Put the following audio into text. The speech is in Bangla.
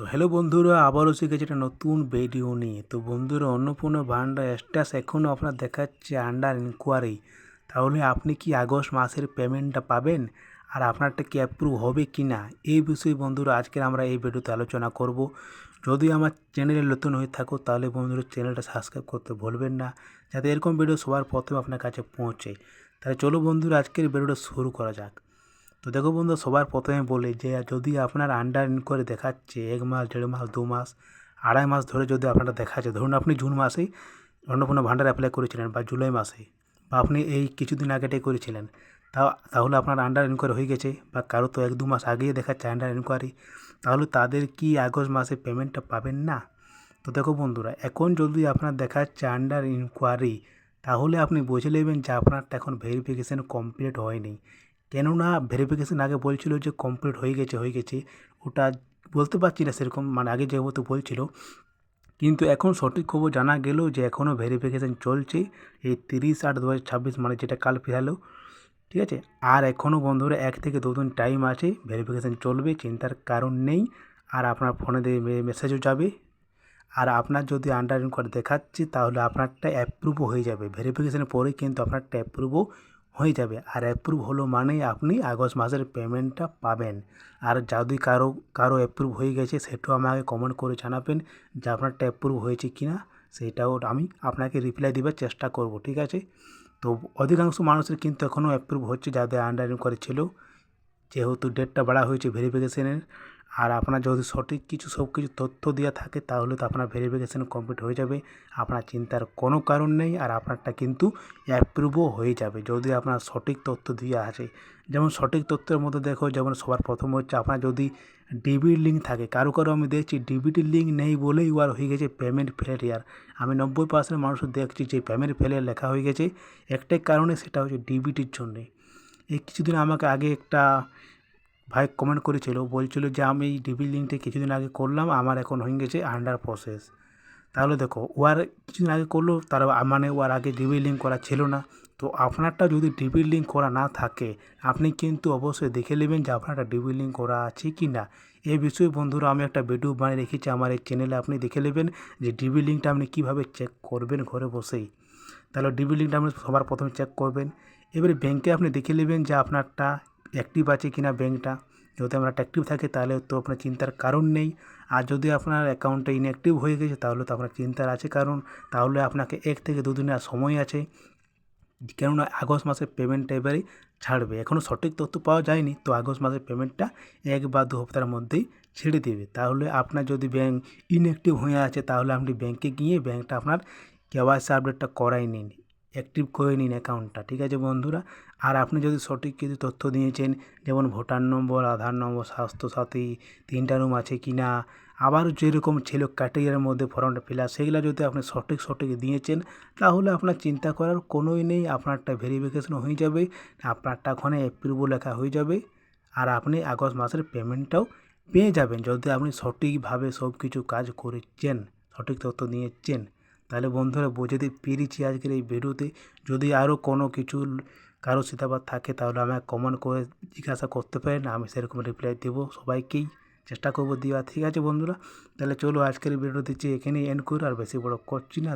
হ্যালো বন্ধুরা, আবারও শিখেছি একটা নতুন ভিডিও নিয়ে। তো বন্ধুরা, অন্নপূর্ণা ভান্ডার স্ট্যাটাস এখনও আপনার দেখাচ্ছে আন্ডার ইনকোয়ারি। তাহলে আপনি কি আগস্ট মাসের পেমেন্টটা পাবেন? আর আপনারটা কি অ্যাপ্রুভ হবে কি না, এই বিষয়ে বন্ধুরা আজকে আমরা এই ভিডিওতে আলোচনা করব। যদি আমার চ্যানেলে নতুন হয়ে থাকো তাহলে বন্ধুরা চ্যানেলটা সাবস্ক্রাইব করতে ভুলবেন না, যাতে এরকম ভিডিও সবার প্রথমে আপনার কাছে পৌঁছে। তাহলে চলো বন্ধুরা, আজকের ভিডিওটা শুরু করা যাক। তো দেখো বন্ধু, সবার প্রথমে বলি যে যদি আপনার আন্ডার ইনকোয়ারি দেখাচ্ছে 1 মাস, 1.5 মাস, 2 মাস, 2.5 মাস ধরে যদি আপনারা দেখাচ্ছে, ধরুন আপনি জুন মাসেই অন্নপূর্ণা ভান্ডার অ্যাপ্লাই করেছিলেন বা জুলাই মাসে, বা আপনি এই কিছুদিন আগেটাই করেছিলেন, তাহলে আপনার আন্ডার ইনকোয়ারি হয়ে গেছে, বা কারো তো 1-2 মাস আগেই দেখাচ্ছে আন্ডার ইনকোয়ারি, তাহলে তাদের কি আগস্ট মাসে পেমেন্টটা পাবেন না? তো দেখো বন্ধুরা, এখন যদি আপনার দেখাচ্ছে আন্ডার ইনকোয়ারি, তাহলে আপনি বুঝে নেবেন যে আপনারটা এখন ভেরিফিকেশান কমপ্লিট হয়নি। কেননা ভেরিফিকেশান আগে বলছিল যে কমপ্লিট হয়ে গেছে, ওটা বলতে পারছি না সেরকম, মানে আগে যেহেতু বলছিল, কিন্তু এখন সঠিক খবর জানা গেল যে এখনও ভেরিফিকেশান চলছে। এই 30/8/2026, মানে যেটা কাল ফেরালো, ঠিক আছে। আর এখনও বন্ধুরা 1 থেকে 2 দিন টাইম আছে, ভেরিফিকেশান চলবে, চিন্তার কারণ নেই। আর আপনার ফোনে মেসেজও যাবে। আর আপনার যদি আন্ডার ইনকোয়ারি দেখাচ্ছে, তাহলে আপনারটা অ্যাপ্রুভও হয়ে যাবে। ভেরিফিকেশানের পরে কিন্তু আপনারটা অ্যাপ্রুভও হয়ে যাবে। আর অ্যাপ্রুভ হলো মানেই আপনি আগস্ট মাসের পেমেন্টটা পাবেন। আর যদি কারো অ্যাপ্রুভ হয়ে গেছে, সেটাও আমাকে কমেন্ট করে জানাবেন যে আপনারটা অ্যাপ্রুভ হয়েছে কি না, সেইটাও আমি আপনাকে রিপ্লাই দেওয়ার চেষ্টা করব, ঠিক আছে। তো অধিকাংশ মানুষের কিন্তু এখনও অ্যাপ্রুভ হচ্ছে, যাদের আন্ডার ইনকোয়ারি ছিল, যেহেতু ডেটটা বাড়া হয়েছে ভেরিফিকেশানের। আর আপনার যদি সঠিক সব কিছু তথ্য দেওয়া থাকে, তাহলে তো আপনার ভেরিফিকেশান কমপ্লিট হয়ে যাবে। আপনার চিন্তার কোনো কারণ নেই, আর আপনারটা কিন্তু অ্যাপ্রুভও হয়ে যাবে যদি আপনার সঠিক তথ্য দেওয়া আছে। যেমন সঠিক তথ্যের মধ্যে দেখো, যেমন সবার প্রথম হচ্ছে আপনার যদি ডিবির লিঙ্ক থাকে। কারো আমি দেখছি ডিবিটির লিঙ্ক নেই বলেই ওর হয়ে গেছে পেমেন্ট ফেলিয়ার। আমি 90% মানুষ দেখছি যে পেমেন্ট ফেলিয়ার লেখা হয়ে গেছে, একটাই কারণে, সেটা হচ্ছে ডিবিটির জন্যে। এই কিছুদিন আমাকে আগে একটা ভাই কমেন্ট করেছিল, বলছিল যে আমি ডিবি লিঙ্কটা কিছুদিন আগে করলাম, আমার এখন হয়ে গেছে আন্ডার প্রসেস। তাহলে দেখো, ওর কিছুদিন আগে করলো, তার মানে ওর আগে ডিবি লিঙ্ক করা ছিল না। তো আপনারটা যদি ডিবি লিঙ্ক করা না থাকে, আপনি কিন্তু অবশ্যই দেখে নেবেন যে আপনারটা ডিবি লিঙ্ক করা আছে কি না। এই বিষয়ে বন্ধুরা আমি একটা ভিডিও বানিয়ে রেখেছি আমার এই চ্যানেলে, আপনি দেখে নেবেন যে ডিবি লিঙ্কটা আপনি কীভাবে চেক করবেন ঘরে বসেই। তাহলে ডিবি লিঙ্কটা আপনি সবার প্রথমে চেক করবেন। এবারে ব্যাংকে আপনি দেখে নেবেন যে আপনারটা অ্যাক্টিভ আছে কি না ব্যাংকটা। যদি আপনারটা অ্যাক্টিভ থাকে, তাহলে তো আপনার চিন্তার কারণ নেই। আর যদি আপনার অ্যাকাউন্টটা ইনঅ্যাক্টিভ হয়ে গেছে, তাহলে তো আপনার চিন্তার আছে কারণ। তাহলে আপনাকে 1 থেকে 2 দিনের সময় আছে, কেননা আগস্ট মাসের পেমেন্টটা এবারে ছাড়বে। এখনও সঠিক তথ্য পাওয়া যায়নি, তো আগস্ট মাসের পেমেন্টটা 1 বা 2 সপ্তাহের মধ্যেই ছেড়ে দেবে। তাহলে আপনার যদি ব্যাংক ইনঅ্যাক্টিভ হয়ে আছে, তাহলে আপনি ব্যাংকে গিয়ে ব্যাংকটা আপনার কেওয়াইসি আপডেটটা করাই নিন, অ্যাক্টিভ করে নিন অ্যাকাউন্টটা, ঠিক আছে বন্ধুরা। আর আপনি যদি সঠিক কিছু তথ্য দিয়েছেন, যেমন ভোটার নম্বর, আধার নম্বর, স্বাস্থ্যসাথী, 3টা রুম আছে কি না, আবার যেরকম ছিল ক্যাটেগরির মধ্যে ফর্মটা ফিল আপ, সেগুলো যদি আপনি সঠিক দিয়েছেন, তাহলে আপনার চিন্তা করার কোনোই নেই। আপনারটা ভেরিফিকেশন হয়ে যাবে, আপনারটা ওখানে অ্যাপ্রুভও লেখা হয়ে যাবে। আর আপনি আগস্ট মাসের পেমেন্টটাও পেয়ে যাবেন, যদি আপনি সঠিকভাবে সব কিছু কাজ করেছেন, সঠিক তথ্য দিয়েছেন। তাহলে বন্ধুরা, বোঝাতে পেরেছি আজকের এই ভিডিওতে। যদি আরও কোনো কিছু কারো শীতাবাদ থাকে, তাহলে আমাকে কমেন্ট করে জিজ্ঞাসা করতে পারেন, আমি সেরকম রিপ্লাই দেবো সবাইকেই, চেষ্টা করবো দেওয়া, ঠিক আছে বন্ধুরা। তাহলে চলো, আজকের ভিডিও দিচ্ছি এখানেই এন্ড করে, আর বেশি বড় করছি না।